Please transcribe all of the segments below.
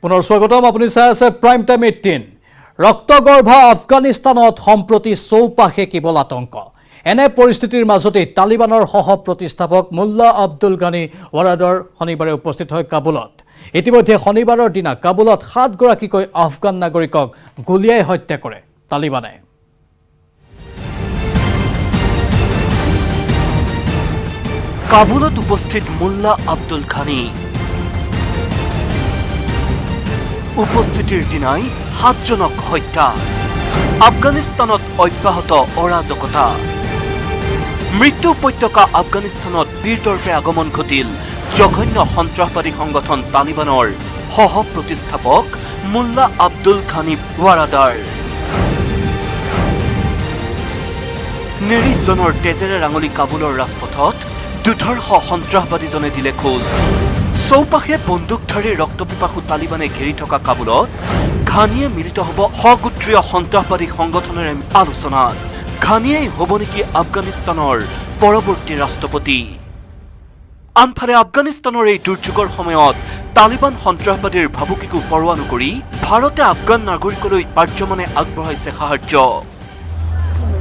পুনৰ স্বাগতম আপুনি চাই আছে প্ৰাইম টাইম 18 ৰক্তগৰ্ভা আফগানিস্তানত সম্প্ৰতি চৌপাশে কেৱল আতংক এনে পৰিস্থিতিৰ মাজতে তালিবানৰ সহ প্ৰতিষ্ঠাপক মুল্লা আব্দুল গানি ৱাৰাদাৰ শনিবাৰে উপস্থিত হয় কাবুলত ইতিমধ্যে শনিবাৰৰ দিনা কাবুলত 7 গৰাকীকৈ আফগান নাগৰিকক গুলিয়াই হত্যা কৰে তালিবানে কাবুলত উপস্থিত মুল্লা আব্দুল গানি উপস্থিতিৰ দিনাই 7 জনক হত্যা আফগানিস্তানত অব্যাহত অৰাজকতা মৃত্যু উপত্যকা আফগানিস্তানত বীৰদৰ্পে আগমন ঘটিল জঘন্য সন্ত্ৰাসবাদী সংগঠন তালিবানৰ সহ প্ৰতিষ্ঠাপক মুল্লা আব্দুল গানি ৱাৰাদাৰ নিৰীজনৰ তেজেৰে ৰাঙলী কাবুলৰ ৰাজপথত দুধৰ্ষ সন্ত্ৰাসবাদীজনে দিলে খোজ চৌপাশে বন্দুকধাৰী ৰক্তপিপাসু তালিবানে ঘেৰি থকা কাবুলত ঘানিয়ে মিলিত হ'ব সগোত্ৰীয় সন্ত্ৰাসবাদী সংগঠনেৰে আলোচনাত ঘানিয়েই হ'ব নেকি আফগানিস্তানৰ পৰৱৰ্তী ৰাষ্ট্ৰপতি আনফালে আফগানিস্তানৰ এই দুৰ্যোগৰ সময়ত তালিবান সন্ত্ৰাসবাদীৰ ভাবুকিকো পৰোৱা নকৰি ভাৰতে আফগান নাগৰিকলৈ পাৰ্যমানে আগবঢ়াইছে সাহায্য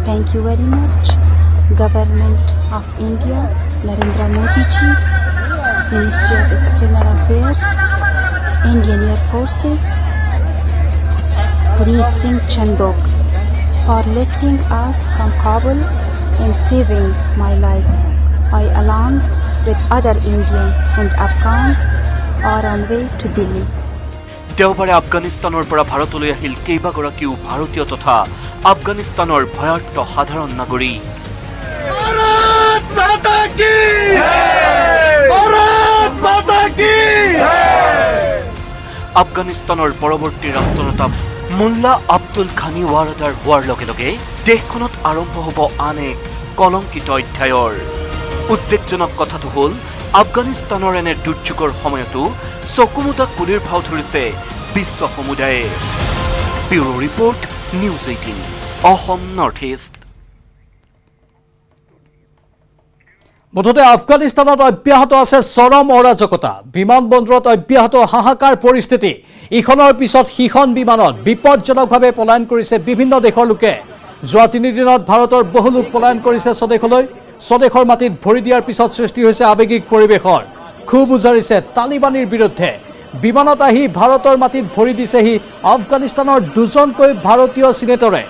Thank you very much, Government of India, Narendra Modi ji, Ministry of External Affairs, Indian Air Forces, Puneet Singh Chandok, for lifting us from Kabul and saving my life. I, along with other Indian and Afghans, are on way to Delhi. দেওবাৰে আফগানিস্তানৰ পৰা ভাৰতলৈ আহিল কেইবাগৰাকীও ভাৰতীয় তথা আফগানিস্তানৰ ভয়াৰ্ত সাধাৰণ নাগৰিক আফগানিস্তানৰ পৰৱৰ্তী ৰাষ্ট্ৰনেতা মুল্লা আব্দুল গানি ৱাৰাদাৰ হোৱাৰ লগে লগে দেশখনত আৰম্ভ হ'ব আন এক কলংকিত অধ্যায়ৰ উদ্বেগজনক কথাটো হ'ল আফগানিস্তানৰ এনে দুৰ্যোগৰ সময়তো চকুমুদা কুলিৰ ভাও ধৰিছে বিশ্ব সমুদায়ে bureau report news 18 Assam north east মুঠতে আফগানিস্তানত অব্যাহত আছে চৰম অৰাজকতা বিমানবন্দৰত অব্যাহত হাহাকাৰ পৰিস্থিতি ইখনৰ পিছত সিখন বিমানত বিপদজনকভাৱে পলায়ন কৰিছে বিভিন্ন দেশৰ লোকে যোৱা 3 দিনত ভাৰতৰ বহু লোক পলায়ন কৰিছে স্বদেশৰ মাটিত ভৰি দিয়াৰ পিছত সৃষ্টি হৈছে আৱেগিক পৰিৱেশৰ খুব উজাৰিছে তালিবানীৰ বিৰুদ্ধে বিমানত আহি ভাৰতৰ মাটিত ভৰি দিছেহি আফগানিস্তানৰ দুজনকৈ ভাৰতীয় সিনেটৰে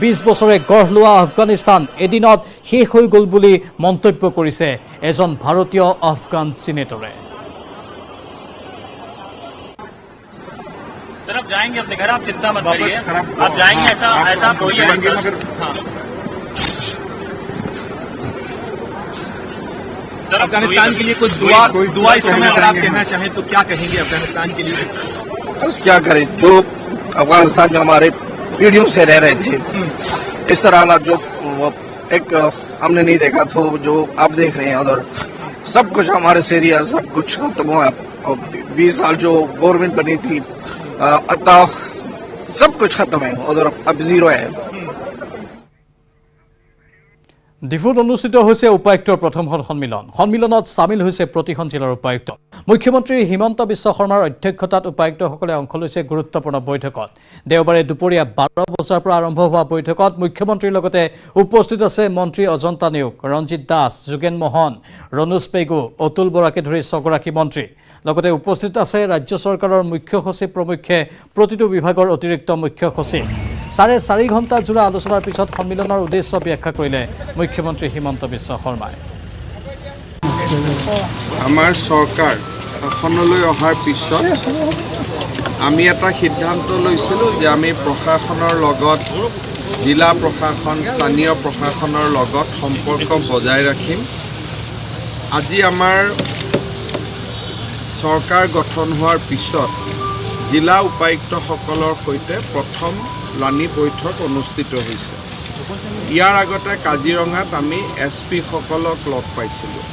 20 বছৰে গঢ় লোৱা আফগানিস্তান এদিনত শেষ হৈ গ'ল বুলি মন্তব্য কৰিছে এজন ভাৰতীয় আফগান সিনেটৰে सर आप जाएंगे अपने घर आप चिंता मत करिए आप जाएंगे ऐसा कोई है सर अफगानिस्तान के लिए कुछ दुआ इस समय अगर आप कहना चाहें तो क्या कहेंगे अफगानिस्तान के लिए बस क्या करें जो अफगानिस्तान में हमारे पीढ़ियों से रह रहे थे इस तरह का जो एक हमने नहीं देखा तो जो आप देख रहे हैं उधर सब कुछ हमारे से एरिया सब कुछ खत्म हुआ 20 साल जो गवर्नमेंट बनी थी सब कुछ खत्म है उधर अब जीरो है ডিফুত অনুষ্ঠিত হৈছে উপায়ুক্তৰ প্ৰথমখন সন্মিলনত সামিল হৈছে প্ৰতিখন জিলাৰ উপায়ুক্ত মুখ্যমন্ত্ৰী হিমন্ত বিশ্ব শৰ্মাৰ অধ্যক্ষতাত উপায়ুক্তসকলে অংশ লৈছে গুৰুত্বপূৰ্ণ বৈঠকত দেওবাৰে দুপৰীয়া 12 বজাৰ পৰা আৰম্ভ হোৱা বৈঠকত মুখ্যমন্ত্ৰীৰ লগতে উপস্থিত আছে মন্ত্ৰী অজন্তা নিয়োগ ৰঞ্জিত দাস যোগেন মোহন ৰনোজ পেগু অতুল বৰাকে ধৰি 6 গৰাকী মন্ত্ৰী লগতে উপস্থিত আছে ৰাজ্য চৰকাৰৰ মুখ্য সচিব প্ৰমুখ্যে প্ৰতিটো বিভাগৰ অতিৰিক্ত মুখ্য সচিব 4.5 ঘণ্টা জোৰা আলোচনাৰ পিছত সন্মিলনৰ উদ্দেশ্য ব্যাখ্যা কৰিলে মুখ্যমন্ত্ৰী হিমন্ত বিশ্ব শৰ্মাই আমাৰ চৰকাৰ শাসনলৈ অহাৰ পিছত আমি এটা সিদ্ধান্ত লৈছিলোঁ যে আমি প্ৰশাসনৰ লগত জিলা প্ৰশাসন স্থানীয় প্ৰশাসনৰ লগত সম্পৰ্ক বজাই ৰাখিম আজি আমাৰ চৰকাৰ গঠন হোৱাৰ পিছত জিলা উপায়ুক্তসকলৰ সৈতে প্ৰথম লানি বৈঠক অনুষ্ঠিত হৈছে ইয়াৰ আগতে কাজিৰঙাত আমি এছপি সকলক লগ পাইছিলোঁ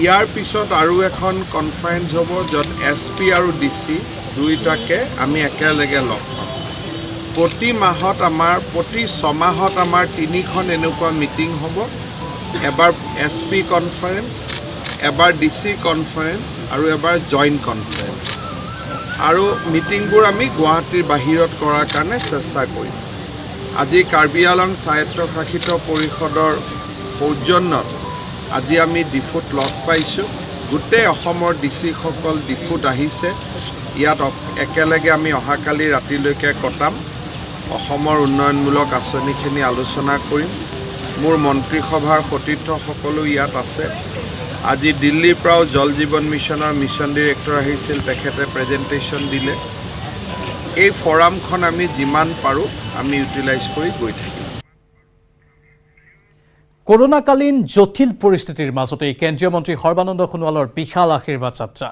ইয়াৰ পিছত আৰু এখন কনফাৰেন্স হ'ব য'ত এছপি আৰু ডিচি দুইটাকে আমি একেলগে লগ পাম প্ৰতি মাহত আমাৰ প্ৰতি 6 মাহত আমাৰ 3খন এনেকুৱা মিটিং হ'ব এবাৰ এছপি কনফাৰেন্স এবাৰ ডিচি কনফাৰেন্স আৰু এবাৰ জইণ্ট কনফাৰেন্স আৰু মিটিংবোৰ আমি গুৱাহাটীৰ বাহিৰত কৰাৰ কাৰণে চেষ্টা কৰিম। আজি কাৰ্বি আংলং স্বায়ত্তশাসিত পৰিষদৰ সৌজন্যত আজি আমি ডিফুত লগ পাইছোঁ। গোটেই অসমৰ ডিচিসকল ডিফুত আহিছে। ইয়াত একেলগে আমি অহাকালি ৰাতিলৈকে কটাম। অসমৰ উন্নয়নমূলক আঁচনিখিনি আলোচনা কৰিম। মোৰ মন্ত্ৰীসভাৰ সতীৰ্থসকলো ইয়াত আছে। আজি দিল্লীৰ পৰাও জল জীৱন মিছনৰ মিছন ডিৰেক্টৰ আহিছিল, তেখেতে প্ৰেজেণ্টেশ্যন দিলে। এই ফৰামখন আমি যিমান পাৰোঁ আমি ইউটিলাইজ কৰি গৈ থাকিম। কৰোণাকালীন জটিল পৰিস্থিতিৰ মাজতেই কেন্দ্ৰীয় মন্ত্ৰী সৰ্বানন্দ সোণোৱালৰ বিশাল আশীৰ্বাদ যাত্ৰা।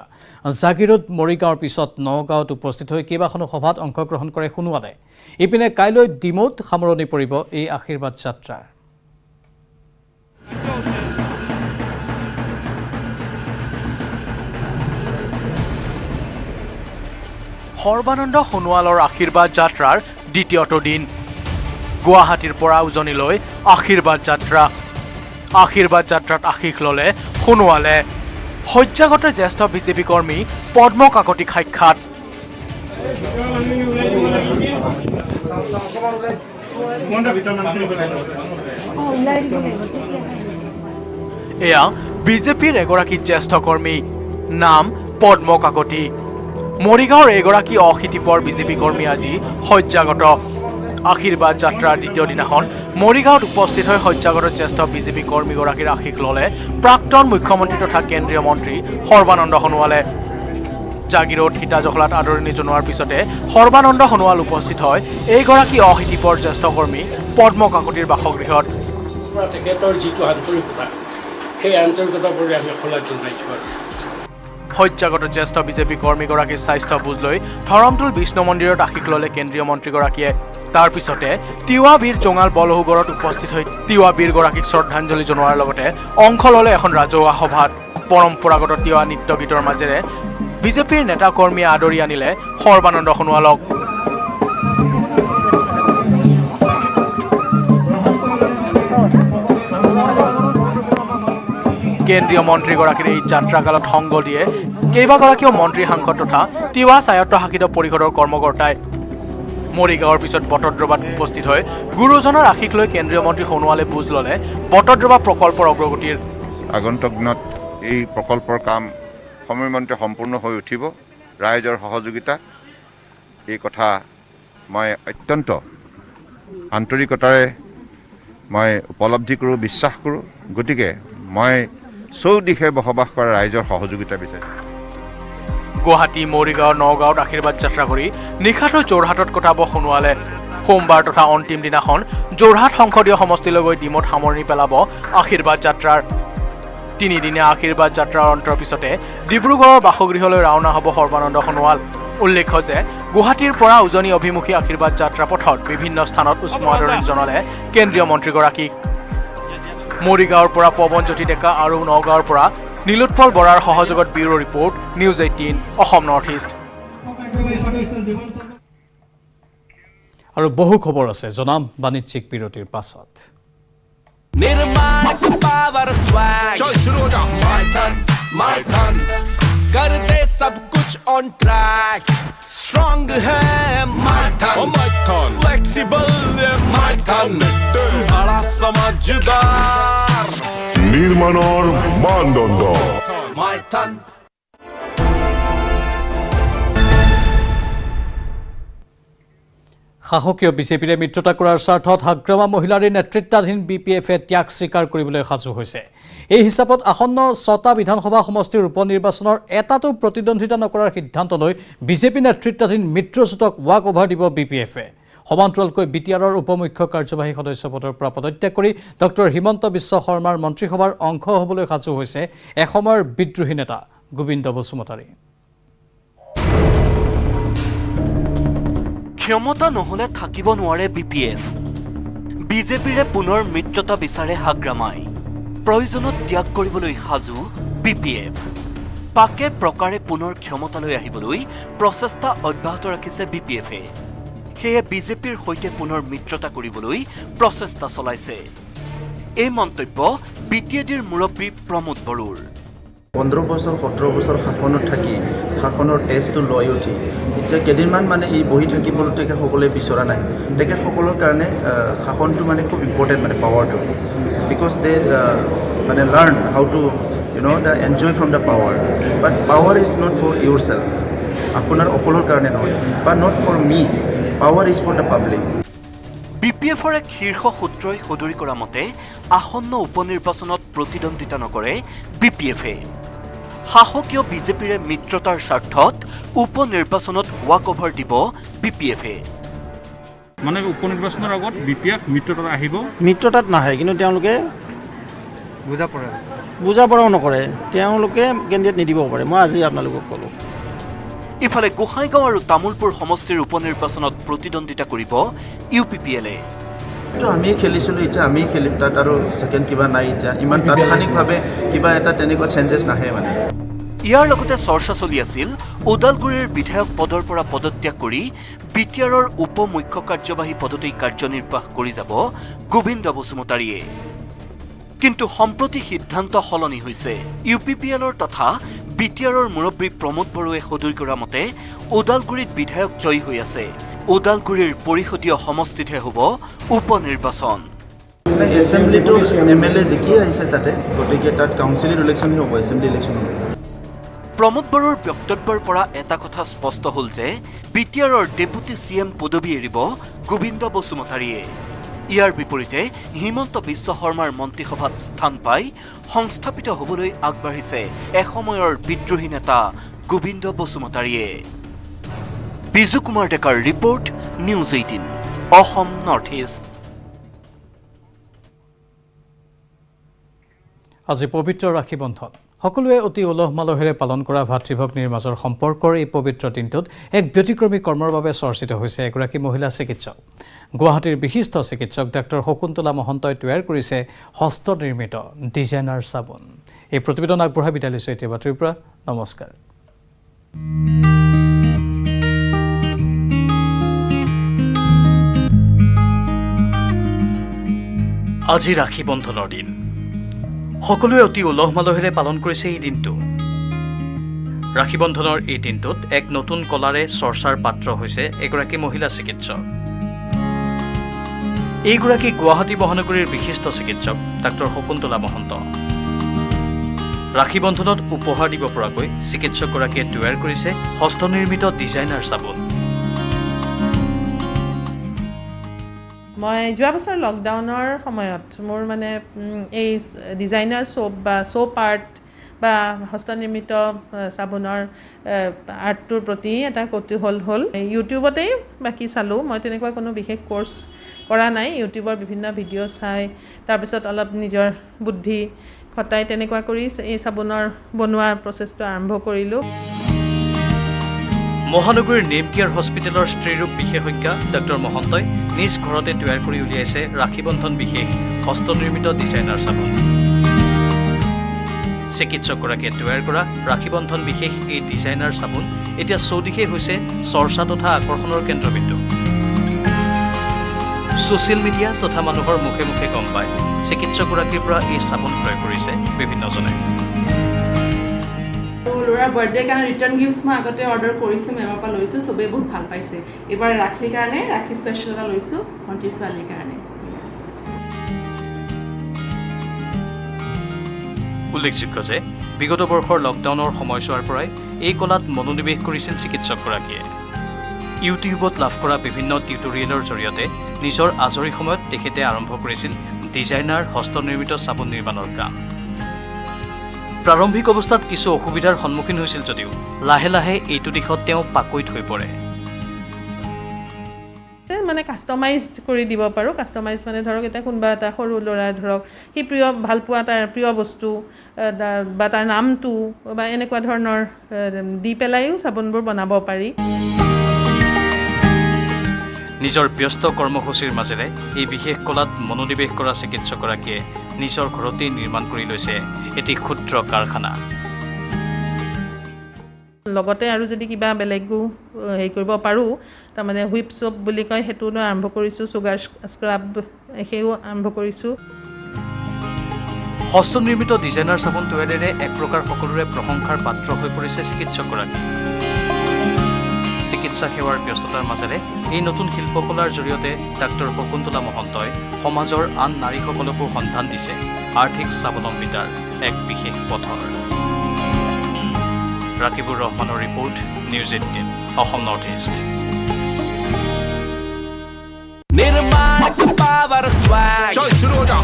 জাগিৰোড মৰিগাঁৱৰ পিছত নগাঁৱত উপস্থিত হৈ কেইবাখনো সভাত অংশগ্ৰহণ কৰে সোণোৱালে। ইপিনে কাইলৈ ডিমৌত সামৰণি পৰিব এই আশীৰ্বাদ যাত্ৰাৰ। সৰ্বানন্দ সোণোৱালৰ আশীৰ্বাদ যাত্ৰাৰ দ্বিতীয়টো দিন। গুৱাহাটীৰ পৰা উজনিলৈ আশীৰ্বাদ যাত্ৰা। আশীৰ্বাদ যাত্ৰাত আশীষ ল'লে সোণোৱালে। শয্যাগত জ্যেষ্ঠ বিজেপি কৰ্মী পদ্ম কাকতিক সাক্ষাৎ। এয়া বিজেপিৰ এগৰাকী জ্যেষ্ঠ কৰ্মী, নাম পদ্ম কাকতি। মৰিগাঁৱৰ এগৰাকী অশীতিপৰ বিজেপি কৰ্মী আজি শয্যাগত। আশীৰ্বাদ যাত্ৰাৰ দ্বিতীয় দিনাখন মৰিগাঁৱত উপস্থিত হৈ শয্যাগত জ্যেষ্ঠ বিজেপি কৰ্মীগৰাকীৰ আশীষ ল'লে প্ৰাক্তন মুখ্যমন্ত্ৰী তথা কেন্দ্ৰীয় মন্ত্ৰী সৰ্বানন্দ সোণোৱালে। জাগিৰোড সীতাজখলাত আদৰণি জনোৱাৰ পিছতে সৰ্বানন্দ সোণোৱাল উপস্থিত হয় এইগৰাকী অশীতিপৰ জ্যেষ্ঠ কৰ্মী পদ্ম কাকতিৰ বাসগৃহত। তেখেতৰ যিটো আন্তৰিকতা, সেই আন্তৰিকতাৰ প্ৰতি আমি শলাগ জনাইছোঁ। শয্যাগত জ্যেষ্ঠ বিজেপি কৰ্মীগৰাকীৰ স্বাস্থ্য বুজ লৈ ধৰমটোল বিষ্ণু মন্দিৰত আশীষ ল'লে কেন্দ্ৰীয় মন্ত্ৰীগৰাকীয়ে। তাৰ পিছতে তিৱা বীৰ জঙাল বলহুগড়ত উপস্থিত হৈ তিৱা বীৰগৰাকীক শ্ৰদ্ধাঞ্জলি জনোৱাৰ লগতে অংশ ল'লে এখন ৰাজহুৱা সভাত। পৰম্পৰাগত তিৱা নৃত্য গীতৰ মাজেৰে বিজেপিৰ নেতা কৰ্মীয়ে আদৰি আনিলে সৰ্বানন্দ সোণোৱালক। কেন্দ্ৰীয় মন্ত্ৰীগৰাকীৰ এই যাত্ৰাকালত সংগ দিয়ে কেইবাগৰাকীও মন্ত্ৰী সাংসদ তথা তিৱা স্বায়ত্তশাসিত পৰিষদৰ কৰ্মকৰ্তাই। মৰিগাঁৱৰ পিছত বটদ্ৰৱাত উপস্থিত হৈ গুৰুজনৰ আশীষ লৈ কেন্দ্ৰীয় মন্ত্ৰী সোণোৱালে বুজ ল'লে বটদ্ৰৱা প্ৰকল্পৰ অগ্ৰগতিৰ। আগন্তুক দিনত এই প্ৰকল্পৰ কাম সময়মতে সম্পূৰ্ণ হৈ উঠিব। ৰাইজৰ সহযোগিতা এই কথা মই অত্যন্ত আন্তৰিকতাৰে মই উপলব্ধি কৰোঁ, বিশ্বাস কৰোঁ। গতিকে মই চৌদিশে বসবাস কৰা ৰাইজৰ সহযোগিতা বিচাৰিছোঁ। গুৱাহাটী, মৰিগাঁও, নগাঁৱত আশীৰ্বাদ যাত্ৰা কৰি নিশাটো যোৰহাটত কটাব সোণোৱালে। সোমবাৰ তথা অন্তিম দিনাখন যোৰহাট সংসদীয় সমষ্টিলৈ গৈ ডিমৌত সামৰণি পেলাব আশীৰ্বাদ যাত্ৰাৰ। তিনিদিনীয়া আশীৰ্বাদ যাত্ৰাৰ অন্তৰ পিছতে ডিব্ৰুগড়ৰ বাসগৃহলৈ ৰাওনা হ'ব সৰ্বানন্দ সোণোৱাল। উল্লেখ্য যে গুৱাহাটীৰ পৰা উজনি অভিমুখী আশীৰ্বাদ যাত্ৰা পথত বিভিন্ন স্থানত উষ্ম আদৰণি জনালে কেন্দ্ৰীয় মন্ত্ৰীগৰাকীক। মৰিগাঁৱৰ পৰা পৱনজ্যোতি ডেকা আৰু নগাঁৱৰ পৰা নীলোৎপল বৰাৰ সহযোগত bureau report, news 18 Assam north east. আৰু বহু খবৰ আছে, জনাম বাণিজ্যিক বিৰতিৰ পাছত। निर्माण की पावर स्वैग चल शुरू हो जा माइथन कर दे सब कुछ ऑन ट्रैक स्ट्रांग है माइथन फ्लेक्सिबल माइथन बड़ा समझदार निर्माणर मानदंड माइथन। শাসকীয় বিজেপিৰে মিত্ৰতা কৰাৰ স্বাৰ্থত হাগ্ৰামা মহিলাৰ নেতৃত্বাধীন BPF-এ ত্যাগ স্বীকাৰ কৰিবলৈ সাজু হৈছে। এই হিচাপত আসন্ন 6টা বিধানসভা সমষ্টিৰ উপ নিৰ্বাচনৰ এটাতো প্ৰতিদ্বন্দ্বিতা নকৰাৰ সিদ্ধান্ত লৈ বিজেপি নেতৃত্বাধীন মিত্ৰজোঁটক ৱাক অভাৰ দিব BPF-এ। সমান্তৰালকৈ BTR-ৰ উপ মুখ্য কাৰ্যবাহী সদস্য পদৰ পৰা পদত্যাগ কৰি ডক্টৰ হিমন্ত বিশ্ব শৰ্মাৰ মন্ত্ৰীসভাৰ অংশ হ'বলৈ সাজু হৈছে এসময়ৰ বিদ্ৰোহী নেতা গোবিন্দ বসুমতাৰী। ক্ষমতা নহলে থাকিব নোৱাৰে BPF। বিজেপিৰে পুনৰ মিত্ৰতা বিচাৰে হাগ্ৰামাই। প্ৰয়োজনত ত্যাগ কৰিবলৈ সাজু BPF। পাকে প্ৰকাৰে পুনৰ ক্ষমতালৈ আহিবলৈ প্ৰচেষ্টা অব্যাহত ৰাখিছে BPF-এ। সেয়ে বিজেপিৰ সৈতে পুনৰ মিত্ৰতা কৰিবলৈ প্ৰচেষ্টা চলাইছে। এই মন্তব্য BTADৰ মুৰব্বী প্ৰমোদ বড়োৰ। 15 বছৰ 17 বছৰ শাসনত থাকি শাসনৰ টেষ্টটো লৈ উঠি এতিয়া কেইদিনমান মানে এই বহি থাকিবলৈ তেখেতসকলে বিচৰা নাই তেখেতসকলৰ কাৰণে শাসনটো মানে খুব ইম্পৰ্টেণ্ট মানে পাৱাৰটো বিকজ দে মানে learn how to the enjoy from the power but power is not for yourself আপোনাৰ অকলৰ কাৰণে নহয় বা not for me power is for the public BPFৰ এক শীৰ্ষ সূত্ৰই সদৰি কৰা মতে আসন্ন উপনিৰ্বাচনত প্ৰতিদ্বন্দ্বিতা নকৰে BPFে শাসকীয় বিজেপিৰে মিত্ৰতাৰ স্বাৰ্থত উপনিৰ্বাচনত ৱাক অভাৰ দিব BPFে মানে উপনিৰ্বাচনৰ আগত BPF মিত্ৰতাত আহিব মিত্ৰতাত নাহে কিন্তু তেওঁলোকে বুজা পৰাও নকৰে তেওঁলোকে কেণ্ডিডেট নিদিব পাৰে মই আজি আপোনালোকক ক'লোঁ ইফালে গোহাইগাঁও আৰু তামোলপুৰ সমষ্টিৰ উপনিৰ্বাচনত প্ৰতিদ্বন্দ্বিতা কৰিব UPPLে আমি খেলিছিলোঁ এতিয়া আমি খেলিম তাত আৰু ছেকেণ্ড কিবা নাই এতিয়া ইমান তাৎক্ষণিকভাৱে কিবা এটা তেনেকুৱা চেঞ্জেছ নাহে মানে ইয়াৰ লগতে চৰ্চা চলি আছিল ওদালগুৰিৰ বিধায়ক পদৰ পৰা পদত্যাগ কৰি BTRৰ উপ মুখ্য কাৰ্যবাহী পদতেই কাৰ্যনিৰ্বাহ কৰি যাব গোবিন্দ বসুমতাৰীয়ে কিন্তু সম্প্ৰতি সিদ্ধান্ত সলনি হৈছে UPPLৰ তথা BTRৰ মুৰব্বী প্ৰমোদ বড়োৱে সদৰি কৰা মতে ওদালগুৰিত বিধায়ক জয়ী হৈ আছে ওদালগুৰিৰ পৰিষদীয় সমষ্টিতহে হ'ব উপনিৰ্বাচন এছেম্বলিটো MLA জিকি আহিছে তাতে গতিকে তাত কাউন্সিল ইলেকশ্যন হ'ব এছেম্বলি ইলেকশ্যন হ'ব প্ৰমোদ বড়োৰ বক্তব্যৰ পৰা এটা কথা স্পষ্ট হ'ল যে BTRৰ ডেপুটি CM পদবী এৰিব গোবিন্দ বসুমতাৰীয়ে ইয়াৰ বিপৰীতে হিমন্ত বিশ্ব শৰ্মাৰ মন্ত্ৰীসভাত স্থান পাই সংস্থাপিত হ'বলৈ আগবাঢ়িছে এসময়ৰ বিদ্ৰোহী নেতা গোবিন্দ বসুমতাৰীয়ে বিজু কুমাৰ ডেকাৰ report news 18 Assam north east আজি পবিত্ৰ ৰাখী বন্ধন সকলোৱে অতি উলহ মালহেৰে পালন কৰা ভাতৃভগ্নীৰ মাজৰ সম্পৰ্কৰ এই পবিত্ৰ দিনটোত এক ব্যতিক্ৰমী কৰ্মৰ বাবে চৰ্চিত হৈছে এগৰাকী মহিলা চিকিৎসক গুৱাহাটীৰ বিশিষ্ট চিকিৎসক ডাক্তৰ শকুন্তলা মহন্তই তৈয়াৰ কৰিছে হস্তনিৰ্মিত ডিজাইনাৰ চাবোন এই প্ৰতিবেদন আগবঢ়াই বিদায় লৈছোঁ এতিয়া বাতৰিৰ পৰা নমস্কাৰ আজি ৰাখী বন্ধনৰ দিন সকলোৱে অতি উলহ মালহেৰে পালন কৰিছে এই দিনটো ৰাখী বন্ধনৰ এই দিনটোত এক নতুন কলাৰে চৰ্চাৰ পাত্ৰ হৈছে এগৰাকী মহিলা চিকিৎসক এইগৰাকী গুৱাহাটী মহানগৰীৰ বিশিষ্ট চিকিৎসক ডাক্তৰ শকুন্তলা মহন্ত ৰাখী বন্ধনত উপহাৰ দিব পৰাকৈ চিকিৎসকগৰাকীয়ে তৈয়াৰ কৰিছে হস্তনিৰ্মিত ডিজাইনাৰ চাবোন মই যোৱা বছৰ লকডাউনৰ সময়ত মোৰ মানে এই ডিজাইনাৰ সোপ বা সোপ আৰ্ট বা হস্তনিৰ্মিত চাবোনৰ আৰ্টটোৰ প্ৰতি এটা কৌতূহল হ'ল ইউটিউবতেই বাকী চালোঁ মই তেনেকুৱা কোনো বিশেষ কোৰ্চ কৰা নাই ইউটিউবৰ বিভিন্ন ভিডিঅ' চাই তাৰপিছত অলপ নিজৰ বুদ্ধি খটাই তেনেকুৱা কৰি এই চাবোনৰ বনোৱা প্ৰচেছটো আৰম্ভ কৰিলোঁ মহানগৰীৰ নেম কেয়াৰ হস্পিটেলৰ স্ত্ৰীৰোগ বিশেষজ্ঞা ডক্টৰ মহন্তই নিজ ঘৰতে তৈয়াৰ কৰি উলিয়াইছে ৰাখী বন্ধন বিশেষ হস্তনিৰ্মিত ডিজাইনাৰ চাবোন চিকিৎসকগৰাকীয়ে তৈয়াৰ কৰা ৰাখী বন্ধন বিশেষ এই ডিজাইনাৰ চাবোন এতিয়া চৌদিশে হৈছে চৰ্চা তথা আকৰ্ষণৰ কেন্দ্ৰবিন্দু ছ'চিয়েল মিডিয়া তথা মানুহৰ মুখে মুখে গম পায় চিকিৎসকগৰাকীৰ পৰা এই চাবোন ক্ৰয় কৰিছে বিভিন্নজনে ল'ৰাৰ বাৰ্থডে কাৰণে ৰিটাৰ্ণ গিফ্টছ মই আগতে অৰ্ডাৰ কৰিছোঁ মেমৰ পৰা লৈছোঁ চবেই বহুত ভাল পাইছে এইবাৰ ৰাখীৰ কাৰণে ৰাখী স্পেচিয়েল এটা লৈছোঁ ভণ্টিৰ ছোৱালীৰ কাৰণে উল্লেখযোগ্য যে বিগত বৰ্ষৰ লকডাউনৰ সময়ছোৱাৰ পৰাই এই কলাত মনোনিৱেশ কৰিছিল চিকিৎসকগৰাকীয়ে ইউটিউবত লাভ কৰা বিভিন্ন টিউটৰিয়েলৰ জৰিয়তে নিজৰ আজৰি সময়ত তেখেতে আৰম্ভ কৰিছিল ডিজাইনাৰ হস্তনিৰ্মিত চাবোন নিৰ্মাণৰ কাম প্ৰাৰম্ভিক অৱস্থাত কিছু অসুবিধাৰ সন্মুখীন হৈছিল যদিও লাহে লাহে এইটো দিশত তেওঁ পাকৈত হৈ পৰে মানে কাষ্টমাইজড কৰি দিব পাৰোঁ কাষ্টমাইজ মানে ধৰক এটা কোনোবা এটা সৰু ল'ৰা ধৰক সি ভাল পোৱা তাৰ প্ৰিয় বস্তু বা তাৰ নামটো বা এনেকুৱা ধৰণৰ দি পেলাইও চাবোনবোৰ বনাব পাৰি নিজৰ ব্যস্ত কৰ্মসূচীৰ মাজেৰে এই বিশেষ কলাত মনোনিৱেশ কৰা চিকিৎসকগৰাকীয়ে নিজৰ ঘৰতেই নিৰ্মাণ কৰি লৈছে এটি ক্ষুদ্ৰ কাৰখানা লগতে আৰু যদি কিবা বেলেগো হেৰি কৰিব পাৰোঁ তাৰমানে হুইপ চপ বুলি কয় সেইটো আৰম্ভ কৰিছোঁ চুগাৰ স্ক্ৰাব সেইও আৰম্ভ কৰিছোঁ হস্তনিৰ্মিত ডিজাইনাৰ চাবোন তৈয়াৰেৰে এক প্ৰকাৰ সকলোৰে প্ৰশংসাৰ পাত্ৰ হৈ পৰিছে চিকিৎসকগৰাকী। চিকিৎসা সেৱাৰ ব্যস্ততাৰ মাজেৰে এই নতুন শিল্পকলাৰ জৰিয়তে ডাক্তৰ শকুন্তলা মহন্তই সমাজৰ আন নাৰীসকলকো সন্ধান দিছে আৰ্থিক স্বাৱলম্বিতাৰ এক বিশেষ পথৰ। ৰাকিবুৰ ৰহমানৰ report, news 18 Assam north east. निर्माण का पावर स्वैग चल शुरू हो जा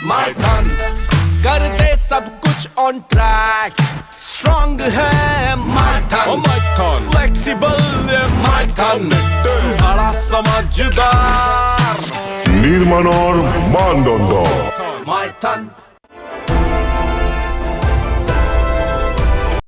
my ton कर दे सब कुछ ऑन ट्रैक स्ट्रॉन्ग है my ton फ्लेक्सिबल है my ton बड़ा समझदार নিৰ্মাণৰ মানদণ্ড my ton